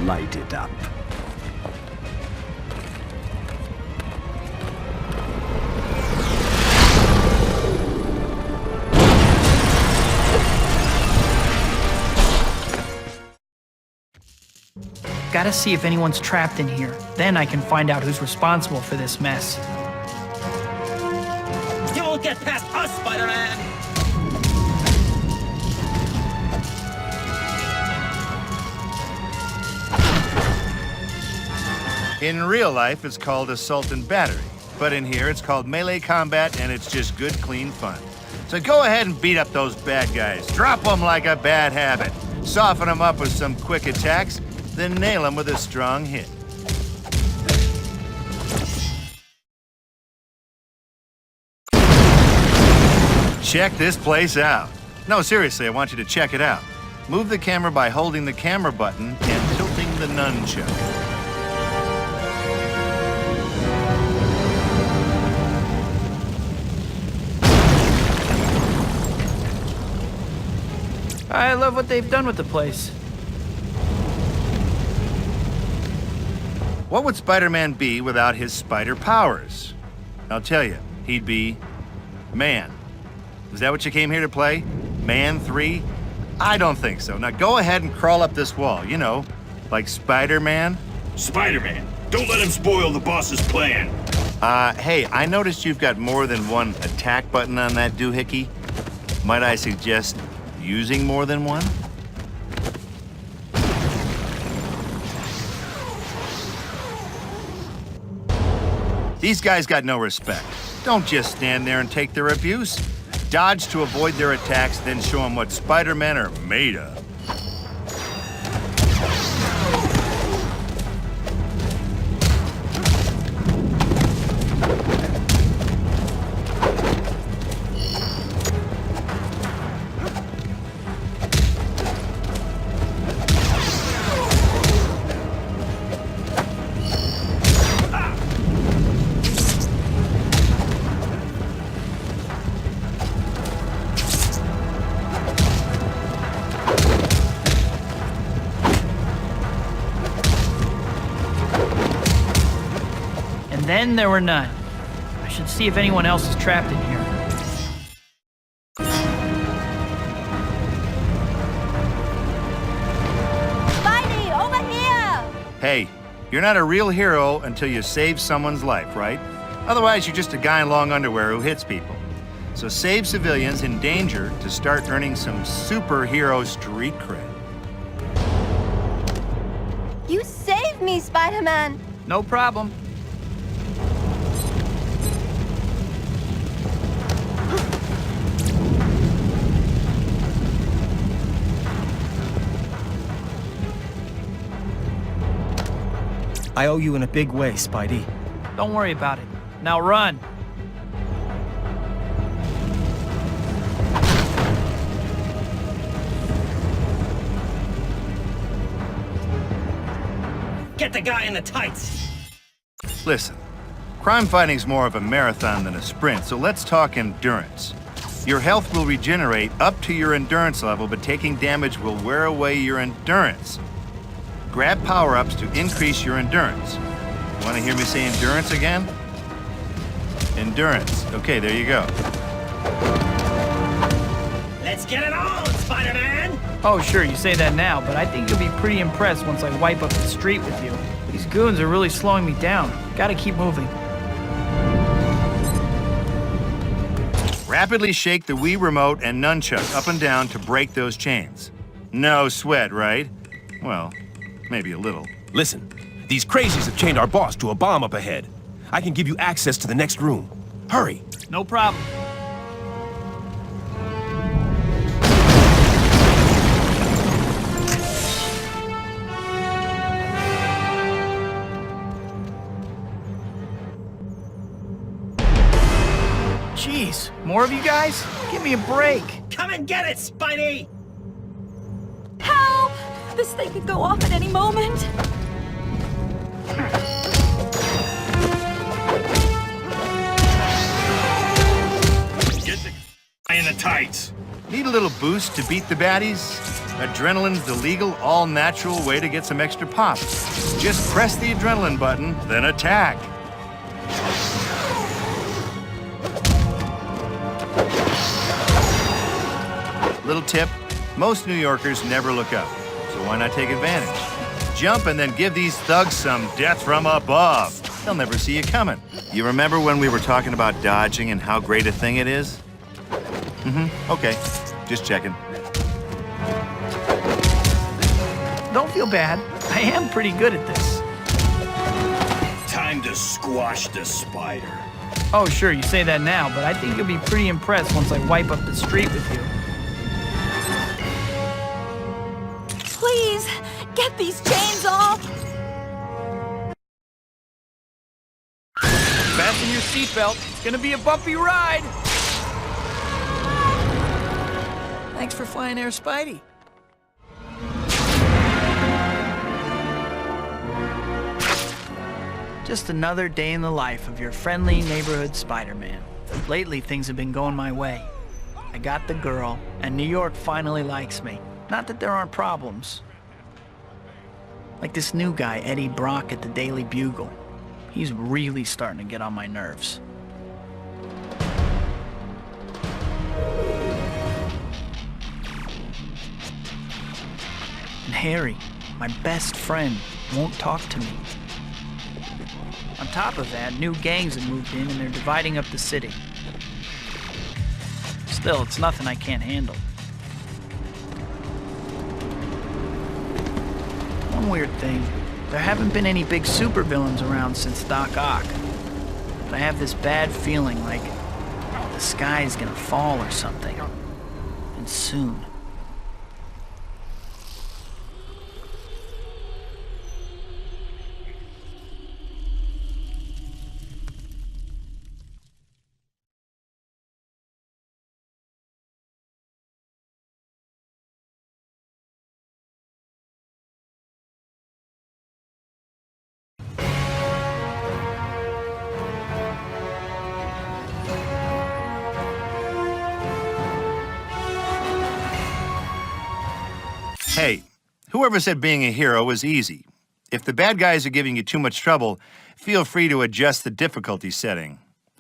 light it up. Gotta see if anyone's trapped in here. Then I can find out who's responsible for this mess. You won't get past us, Spider-Man! In real life, it's called assault and battery. But in here, it's called melee combat, and it's just good, clean fun. So go ahead and beat up those bad guys. Drop them like a bad habit. Soften them up with some quick attacks, then nail them with a strong hit. Check this place out. No, seriously, I want you to check it out. Move the camera by holding the camera button and tilting the nunchuck. I love what they've done with the place. What would Spider-Man be without his spider powers? I'll tell you, he'd be Man. Is that what you came here to play? Man 3? I don't think so. Now go ahead and crawl up this wall, you know, like Spider-Man. Spider-Man, don't let him spoil the boss's plan. Hey, I noticed you've got more than one attack button on that doohickey. Might I suggest using more than one? These guys got no respect. Don't just stand there and take their abuse. Dodge to avoid their attacks, then show them what Spider-Men are made of. Then there were none. I should see if anyone else is trapped in here. Spidey, over here! Hey, you're not a real hero until you save someone's life, right? Otherwise, you're just a guy in long underwear who hits people. So save civilians in danger to start earning some superhero street cred. You saved me, Spider-Man! No problem. I owe you in a big way, Spidey. Don't worry about it. Now run. Get the guy in the tights! Listen, crime fighting's more of a marathon than a sprint, so let's talk endurance. Your health will regenerate up to your endurance level, but taking damage will wear away your endurance. Grab power-ups to increase your endurance. Want to hear me say endurance again? Endurance. Okay, there you go. Let's get it on, Spider-Man! Oh, sure, you say that now, but I think you'll be pretty impressed once I wipe up the street with you. These goons are really slowing me down. Gotta keep moving. Rapidly shake the Wii remote and nunchuck up and down to break those chains. No sweat, right? Well, maybe a little. Listen, these crazies have chained our boss to a bomb up ahead. I can give you access to the next room. Hurry. No problem. Jeez, more of you guys? Give me a break. Come and get it, Spidey! Help! This thing could go off at any moment. Get the guy in the tights. Need a little boost to beat the baddies? Adrenaline's the legal, all-natural way to get some extra pop. Just press the adrenaline button, then attack. Little tip, most New Yorkers never look up, so why not take advantage? Jump and then give these thugs some death from above. They'll never see you coming. You remember when we were talking about dodging and how great a thing it is? Okay, just checking. Don't feel bad. I am pretty good at this. Time to squash the spider. Oh, sure, you say that now, but I think you'll be pretty impressed once I wipe up the street with you. Please, get these chains off! Fasten your seatbelt. It's gonna be a bumpy ride. Thanks for flying Air Spidey. Just another day in the life of your friendly neighborhood Spider-Man. Lately, things have been going my way. I got the girl, and New York finally likes me. Not that there aren't problems. Like this new guy, Eddie Brock at the Daily Bugle. He's really starting to get on my nerves. And Harry, my best friend, won't talk to me. On top of that, new gangs have moved in and they're dividing up the city. Still, it's nothing I can't handle. One weird thing, there haven't been any big supervillains around since Doc Ock. But I have this bad feeling like the sky's gonna fall or something. And soon. Hey, whoever said being a hero was easy. If the bad guys are giving you too much trouble, feel free to adjust the difficulty setting.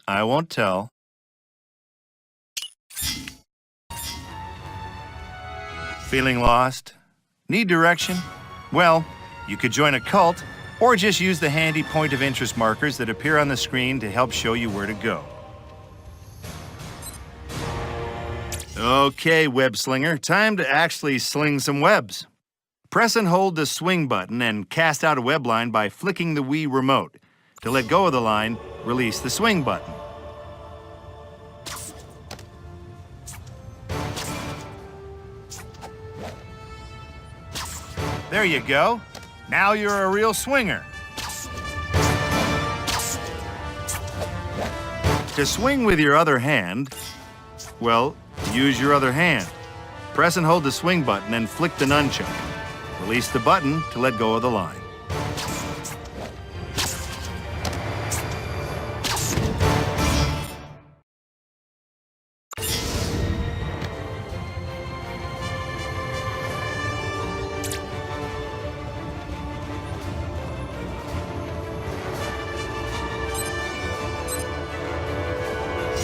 I won't tell. Feeling lost? Need direction? Well, you could join a cult, or just use the handy point of interest markers that appear on the screen to help show you where to go. Okay, web slinger, time to actually sling some webs. Press and hold the swing button and cast out a web line by flicking the Wii remote. To let go of the line, release the swing button. There you go. Now you're a real swinger. To swing with your other hand, well, use your other hand. Press and hold the swing button and flick the nunchuck. Release the button to let go of the line.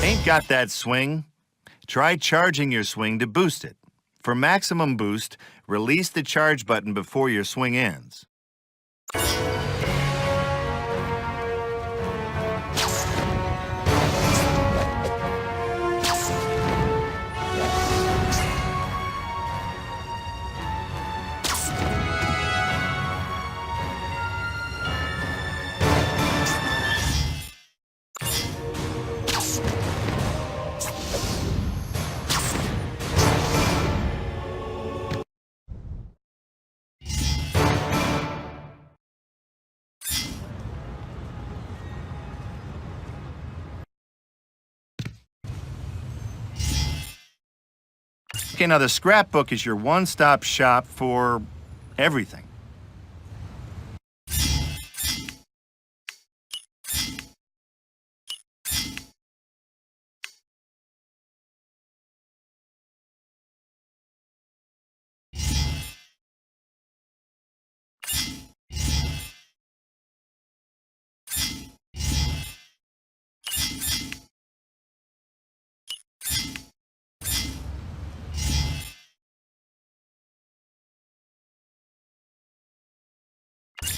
Ain't got that swing? Try charging your swing to boost it. For maximum boost, release the charge button before your swing ends. Okay, now the scrapbook is your one-stop shop for everything.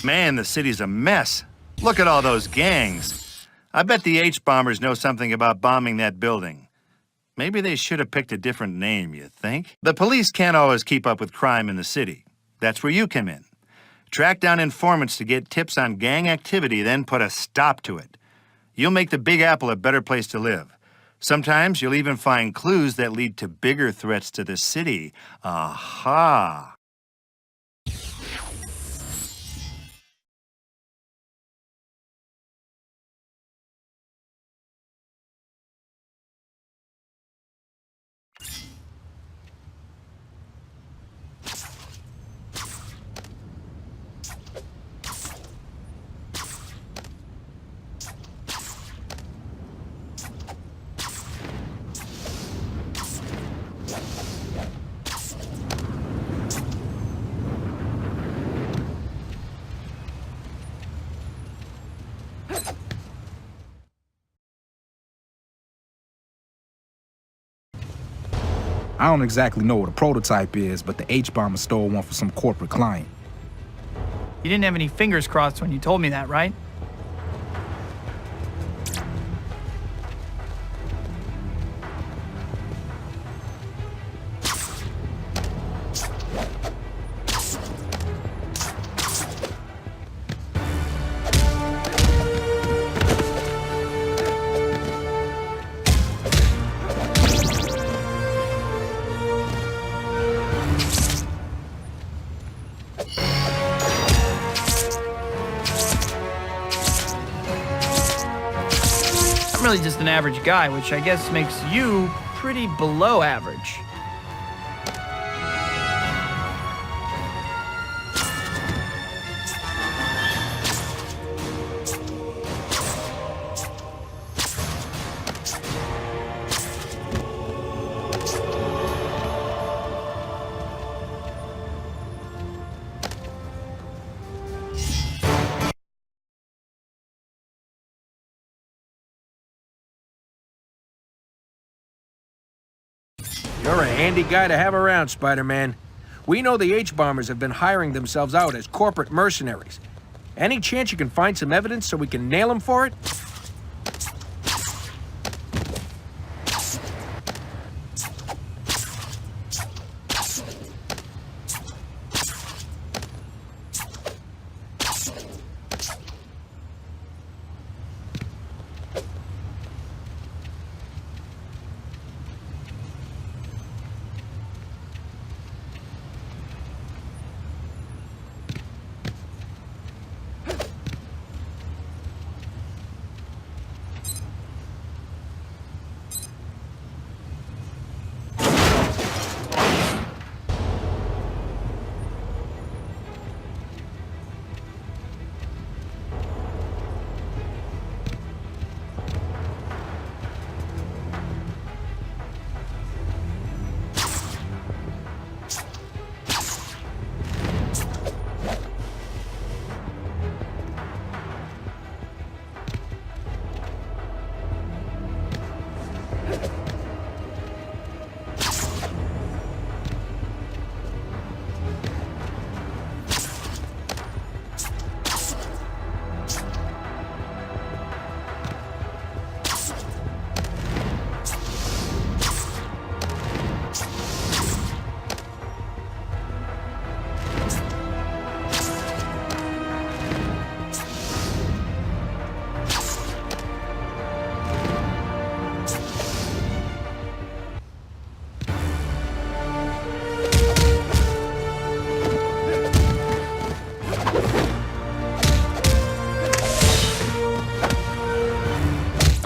Man, the city's a mess. Look at all those gangs. I bet the H-bombers know something about bombing that building. Maybe they should have picked a different name, you think? The police can't always keep up with crime in the city. That's where you come in. Track down informants to get tips on gang activity, then put a stop to it. You'll make the Big Apple a better place to live. Sometimes you'll even find clues that lead to bigger threats to the city. Aha! I don't exactly know what a prototype is, but the H-bomber stole one for some corporate client. You didn't have any fingers crossed when you told me that, right? I'm really just an average guy, which I guess makes you pretty below average. You're a handy guy to have around, Spider-Man. We know the H-bombers have been hiring themselves out as corporate mercenaries. Any chance you can find some evidence so we can nail them for it?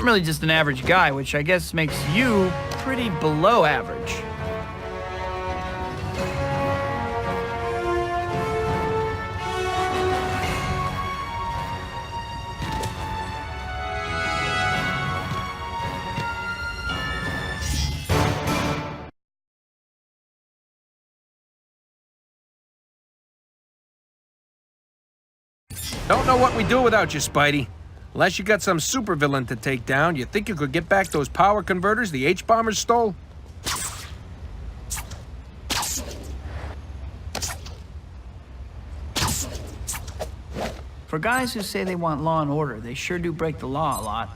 I'm really just an average guy, which I guess makes you pretty below average. Don't know what we do without you, Spidey. Unless you got some supervillain to take down, you think you could get back those power converters the H-bombers stole? For guys who say they want law and order, they sure do break the law a lot.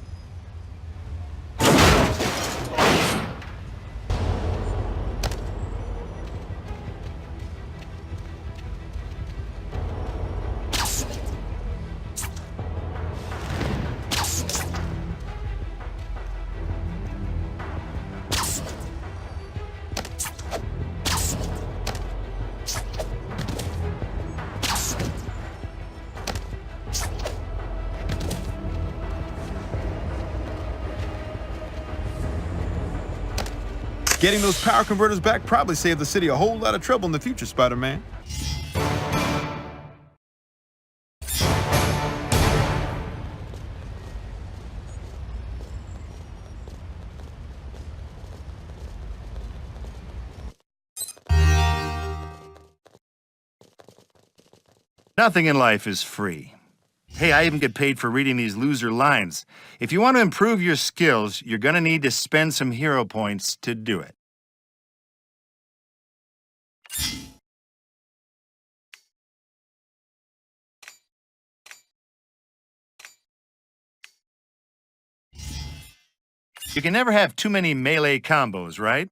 Getting those power converters back probably saved the city a whole lot of trouble in the future, Spider-Man. Nothing in life is free. Hey, I even get paid for reading these loser lines. If you want to improve your skills, you're gonna need to spend some hero points to do it. You can never have too many melee combos, right?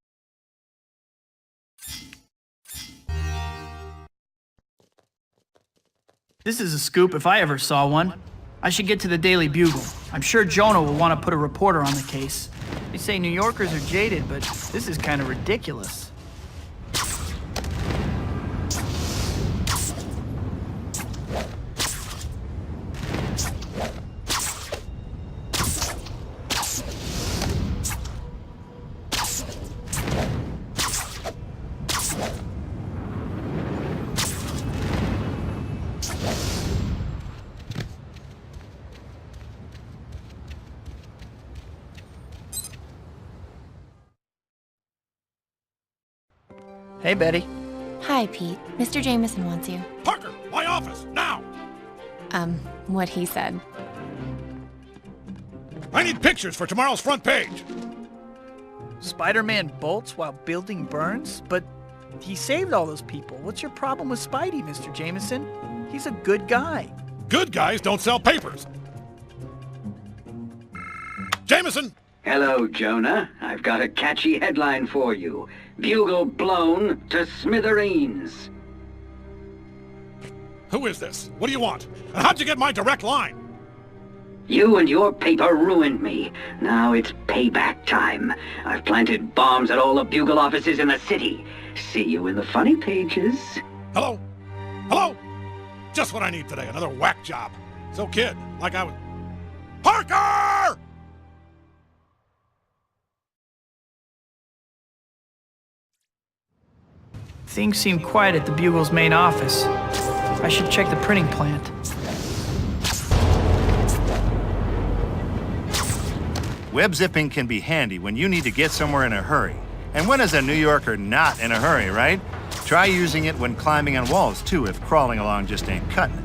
This is a scoop if I ever saw one. I should get to the Daily Bugle. I'm sure Jonah will want to put a reporter on the case. They say New Yorkers are jaded, but this is kind of ridiculous. Hey, Betty. Hi, Pete. Mr. Jameson wants you. Parker, my office, now! What he said. I need pictures for tomorrow's front page. Spider-Man bolts while building burns? But he saved all those people. What's your problem with Spidey, Mr. Jameson? He's a good guy. Good guys don't sell papers. Jameson! Hello, Jonah. I've got a catchy headline for you. Bugle blown to smithereens. Who is this? What do you want? And how'd you get my direct line? You and your paper ruined me. Now it's payback time. I've planted bombs at all the Bugle offices in the city. See you in the funny pages. Hello? Hello? Just what I need today, another whack job. So kid, like I was... Parker! Things seem quiet at the Bugle's main office. I should check the printing plant. Web zipping can be handy when you need to get somewhere in a hurry. And when is a New Yorker not in a hurry, right? Try using it when climbing on walls, too, if crawling along just ain't cutting it.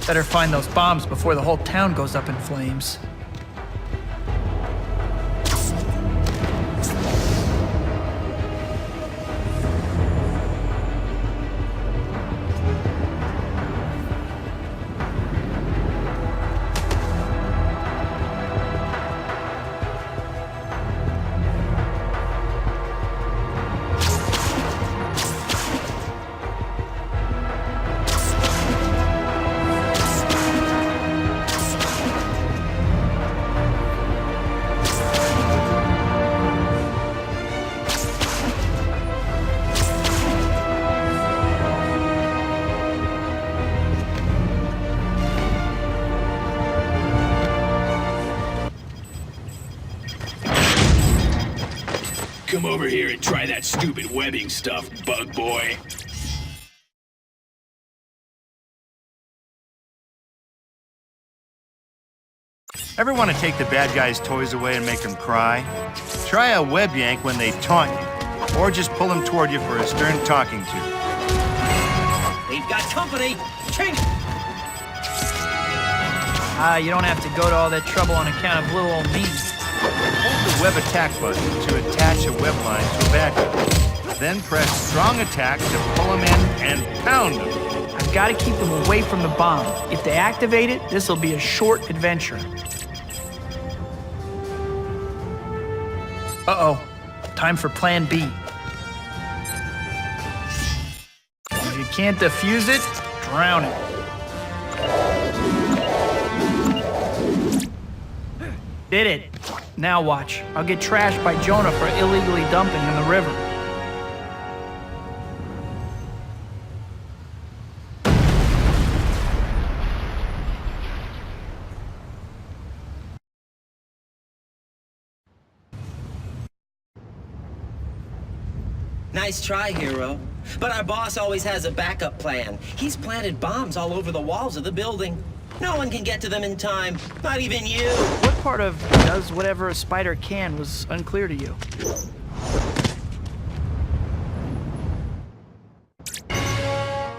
Better find those bombs before the whole town goes up in flames. Come over here and try that stupid webbing stuff, bug boy. Ever want to take the bad guys' toys away and make them cry? Try a web yank when they taunt you, or just pull them toward you for a stern talking to. We've got company. Chink! You don't have to go to all that trouble on account of little old me. Hold the web attack button to attach a web line to a backup. Then press strong attack to pull them in and pound them. I've got to keep them away from the bomb. If they activate it, this'll be a short adventure. Uh-oh. Time for Plan B. If you can't defuse it, drown it. Did it. Now watch. I'll get trashed by Jonah for illegally dumping in the river. Nice try, hero. But our boss always has a backup plan. He's planted bombs all over the walls of the building. No one can get to them in time, not even you. What part of does whatever a spider can was unclear to you?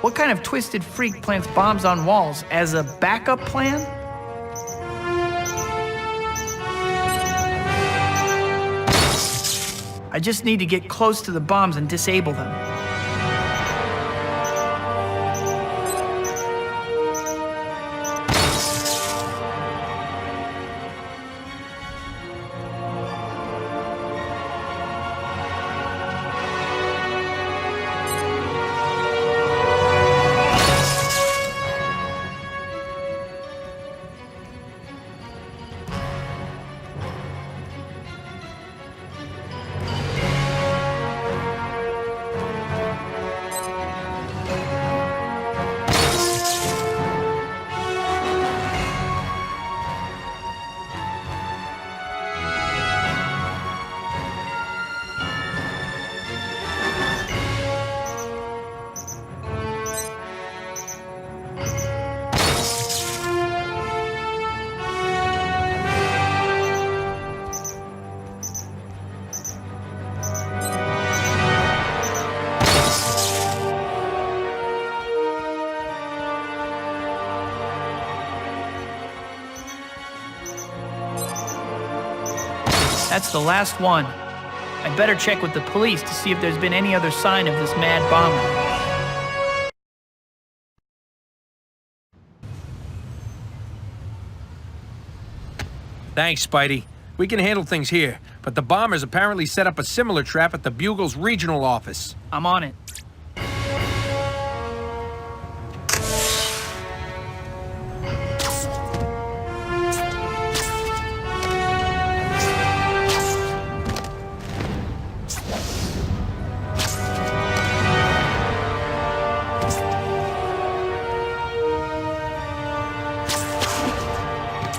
What kind of twisted freak plants bombs on walls as a backup plan? I just need to get close to the bombs and disable them. That's the last one. I'd better check with the police to see if there's been any other sign of this mad bomber. Thanks, Spidey. We can handle things here, but the bombers apparently set up a similar trap at the Bugle's regional office. I'm on it.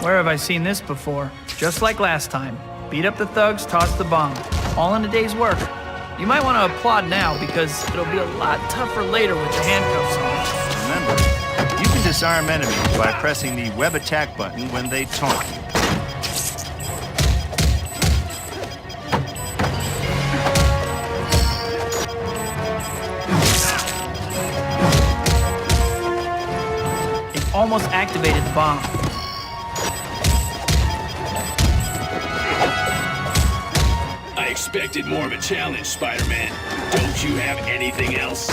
Where have I seen this before? Just like last time. Beat up the thugs, toss the bomb. All in a day's work. You might want to applaud now because it'll be a lot tougher later with the handcuffs on. Remember, you can disarm enemies by pressing the web attack button when they taunt you. It almost activated the bomb. I expected more of a challenge, Spider-Man. Don't you have anything else?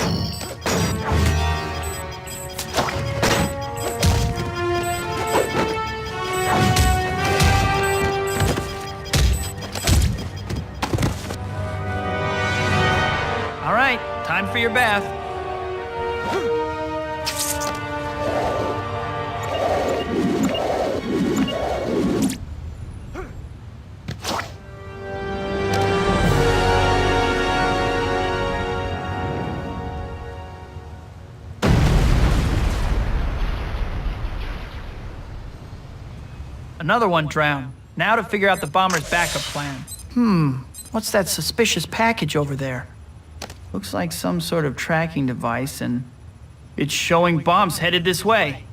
All right, time for your bath. Another one drowned. Now to figure out the bomber's backup plan. What's that suspicious package over there? Looks like some sort of tracking device, and it's showing bombs headed this way.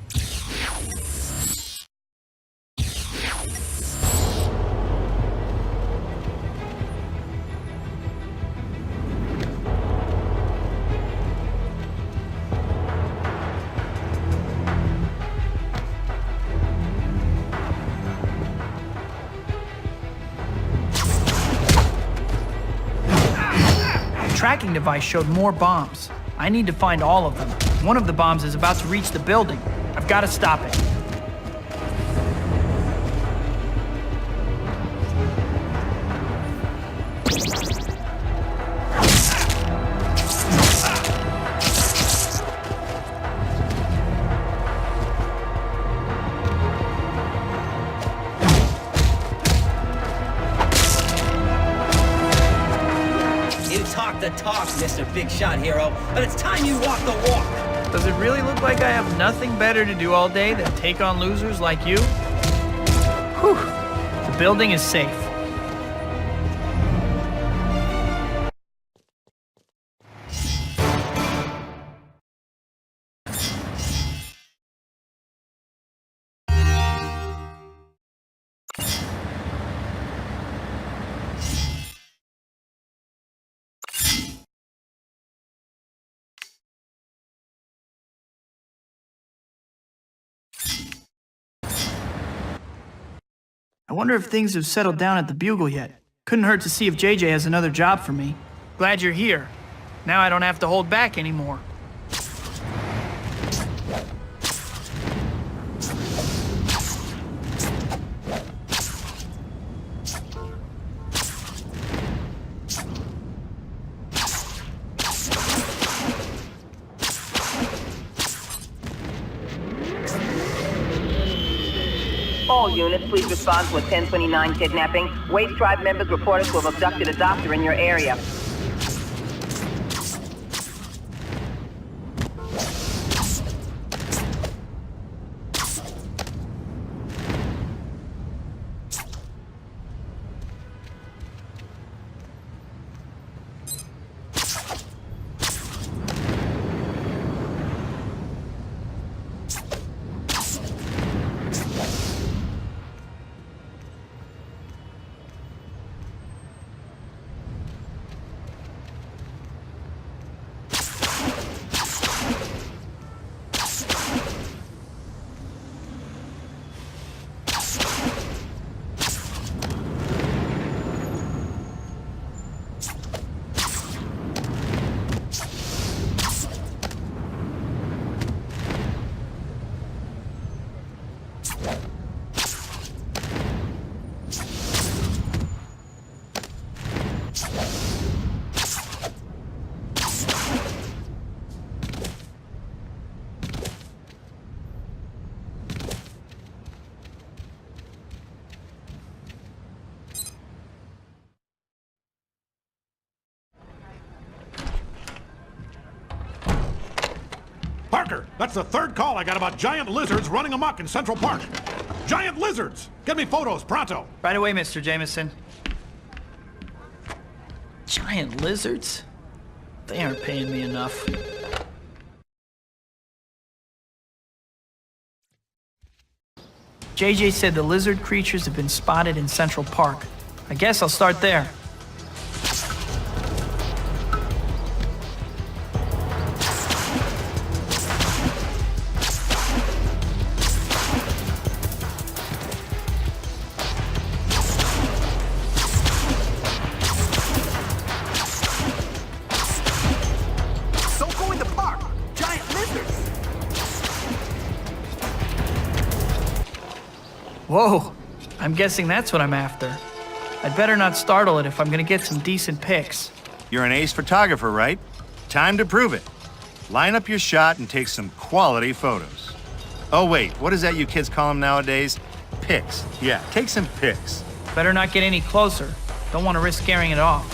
tracking device showed more bombs. I need to find all of them. One of the bombs is about to reach the building. I've got to stop it. The talk, Mr. Big Shot Hero, but it's time you walk the walk. Does it really look like I have nothing better to do all day than take on losers like you? Whew. The building is safe. I wonder if things have settled down at the Bugle yet. Couldn't hurt to see if JJ has another job for me. Glad you're here. Now I don't have to hold back anymore. All units, please respond to a 1029 kidnapping. Waste Tribe members reported to have abducted a doctor in your area. Parker, that's the third call I got about giant lizards running amok in Central Park. Giant lizards! Get me photos, pronto! Right away, Mr. Jameson. Giant lizards? They aren't paying me enough. JJ said the lizard creatures have been spotted in Central Park. I guess I'll start there. Whoa, I'm guessing that's what I'm after. I'd better not startle it if I'm gonna get some decent pics. You're an ace photographer, right? Time to prove it. Line up your shot and take some quality photos. Oh wait, what is that you kids call them nowadays? Pics. Yeah, take some pics. Better not get any closer. Don't want to risk scaring it off.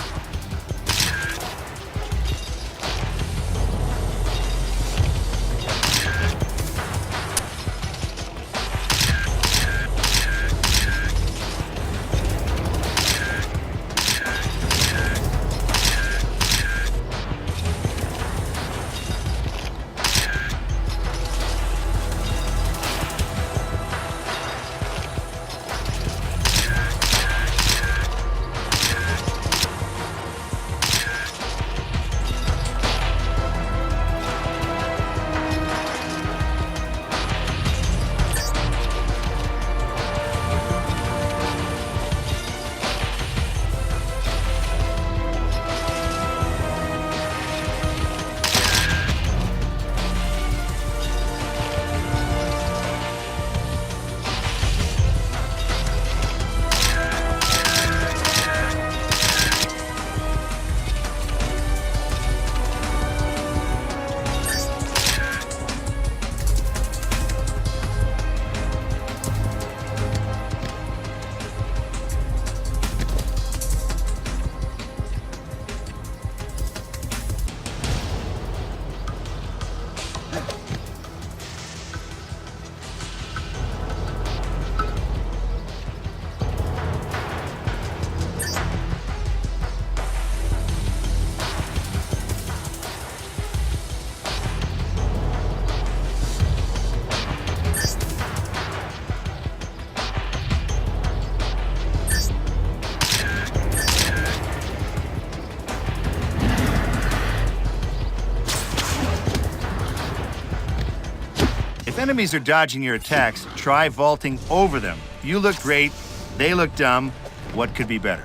enemies are dodging your attacks, try vaulting over them. You look great, they look dumb. What could be better?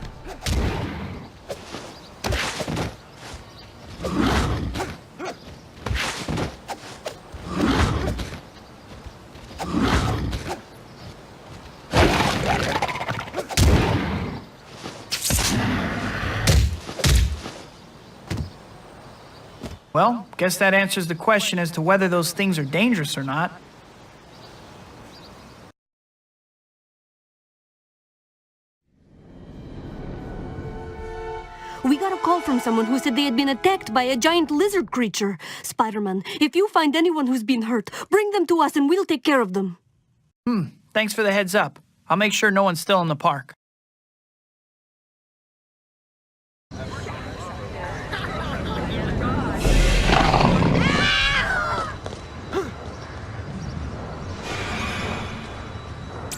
Well, guess that answers the question as to whether those things are dangerous or not. We got a call from someone who said they had been attacked by a giant lizard creature. Spider-Man, if you find anyone who's been hurt, bring them to us and we'll take care of them. Thanks for the heads up. I'll make sure no one's still in the park.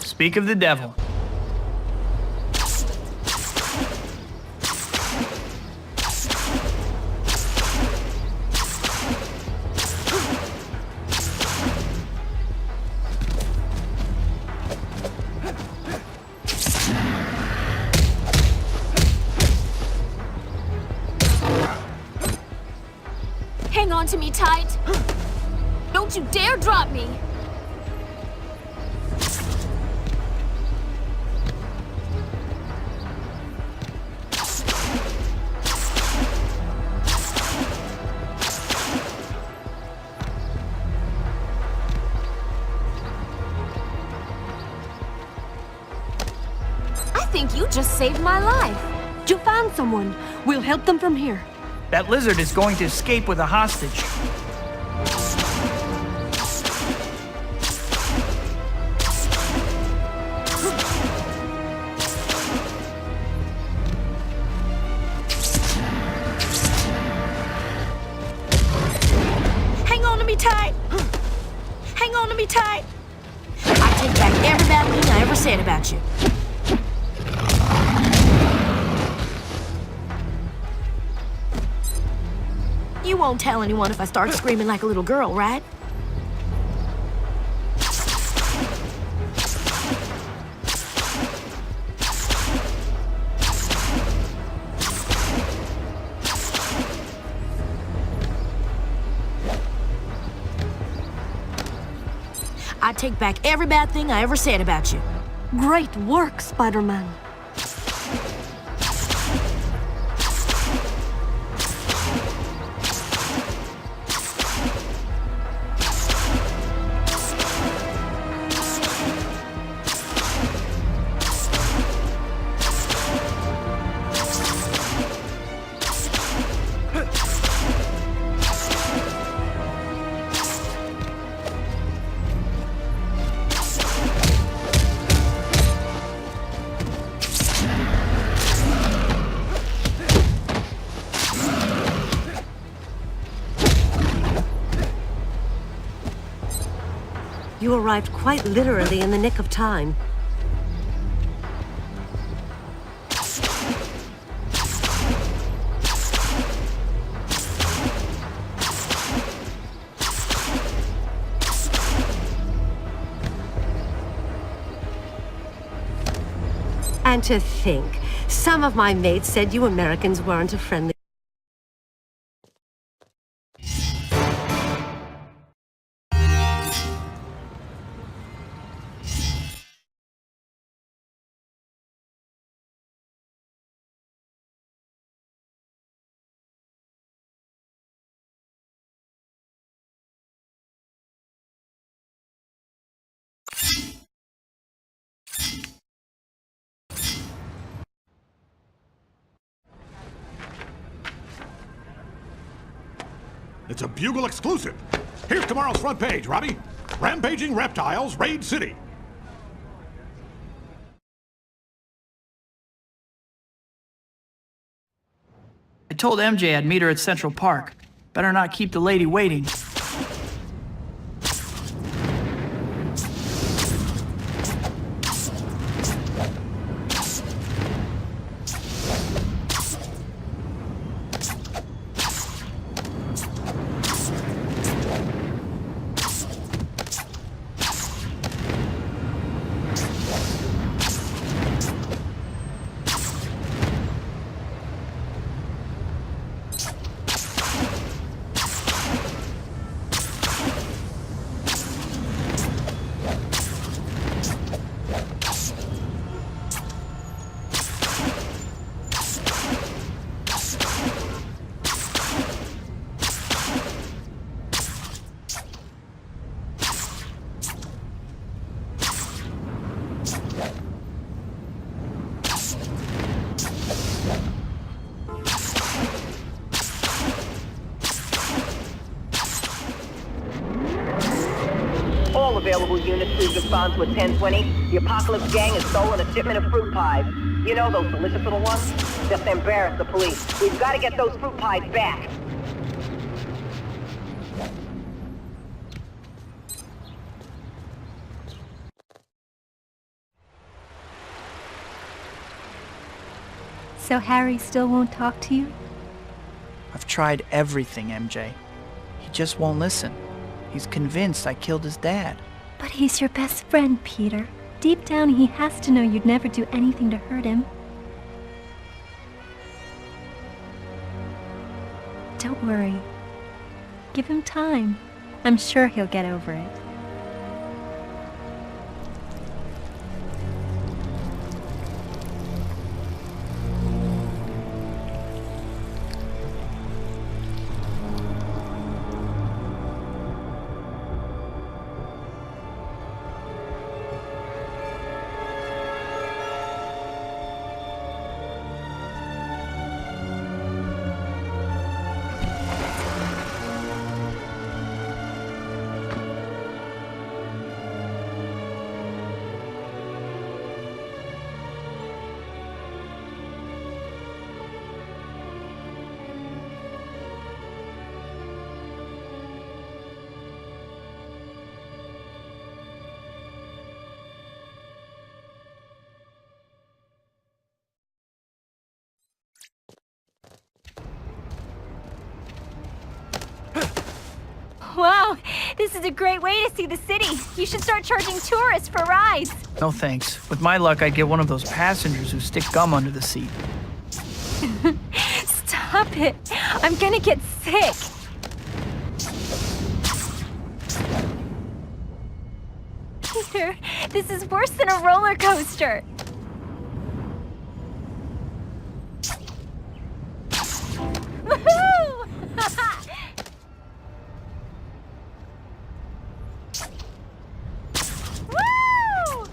Speak of the devil. Hang on to me tight. Don't you dare drop me. I think you just saved my life. You found someone. We'll help them from here. That lizard is going to escape with a hostage. Hang on to me tight. Hang on to me tight. I take back every bad thing I ever said about you. You won't tell anyone if I start screaming like a little girl, right? I take back every bad thing I ever said about you. Great work, Spider-Man. You arrived quite literally in the nick of time. And to think, some of my mates said you Americans weren't a friendly... It's a Bugle exclusive. Here's tomorrow's front page, Robbie. Rampaging reptiles raid city. I told MJ I'd meet her at Central Park. Better not keep the lady waiting. All available units, please respond to a 1020. The Apocalypse Gang has stolen a shipment of fruit pies. You know those delicious little ones? Just embarrass the police. We've got to get those fruit pies back. So Harry still won't talk to you? I've tried everything, MJ. He just won't listen. He's convinced I killed his dad. But he's your best friend, Peter. Deep down, he has to know you'd never do anything to hurt him. Don't worry. Give him time. I'm sure he'll get over it. Wow, this is a great way to see the city. You should start charging tourists for rides. No thanks. With my luck, I'd get one of those passengers who stick gum under the seat. Stop it. I'm gonna get sick. Peter, this is worse than a roller coaster. Woohoo! Woo!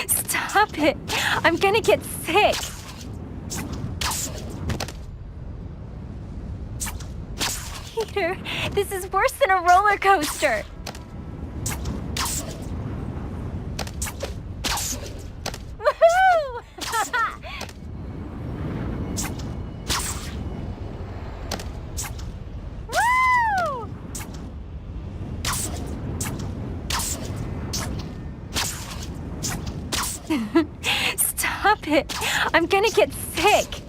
Stop it. I'm gonna get sick. Peter, this is worse than a roller coaster. Woohoo! Woo! Stop it. I'm gonna get sick.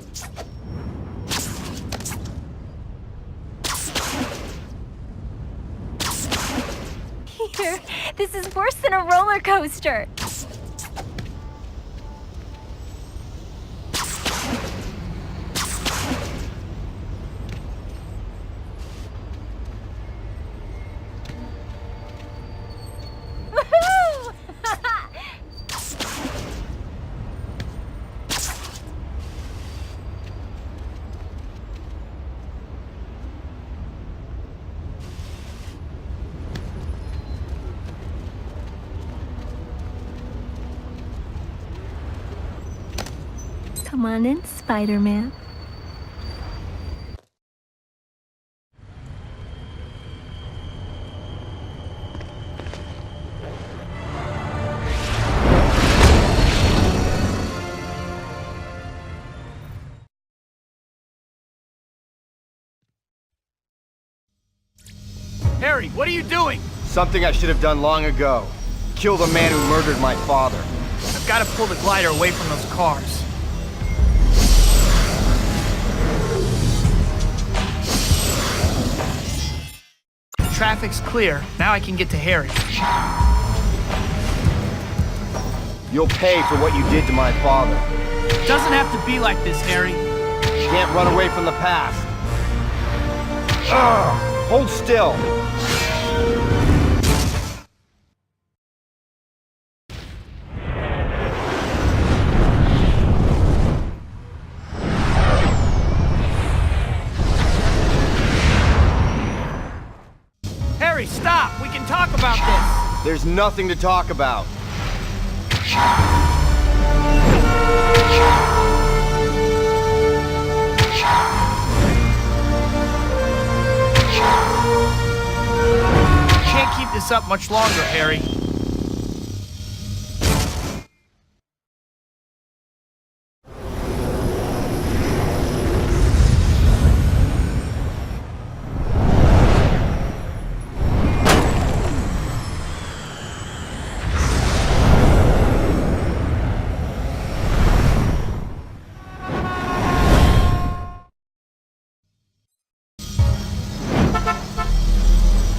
Peter, this is worse than a roller coaster. Woohoo! Come on in, Spider-Man. Harry, what are you doing? Something I should have done long ago. Kill the man who murdered my father. I've got to pull the glider away from those cars. Traffic's clear. Now I can get to Harry. You'll pay for what you did to my father. Doesn't have to be like this, Harry. Can't run away from the past. Hold still. Harry, stop! We can talk about this! There's nothing to talk about. Can't keep this up much longer, Harry.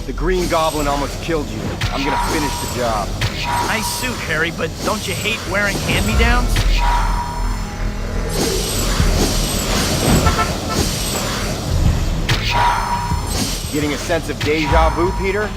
The Green Goblin almost killed you. I'm gonna finish the job. Nice suit, Harry, but don't you hate wearing hand-me-downs? Getting a sense of deja vu, Peter?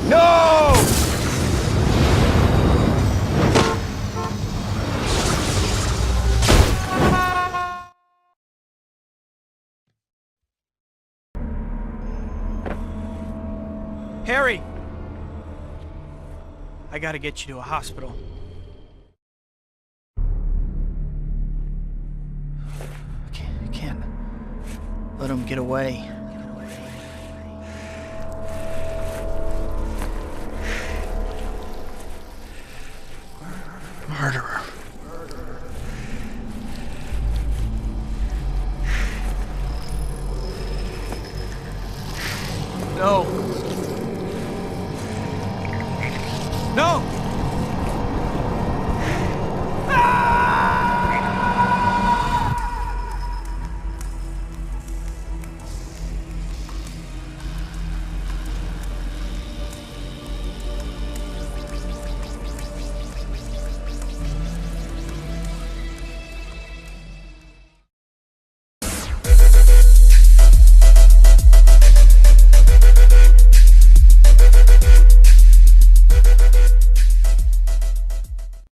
No! Harry! I gotta get you to a hospital. I can't let him get away. Murderer. No.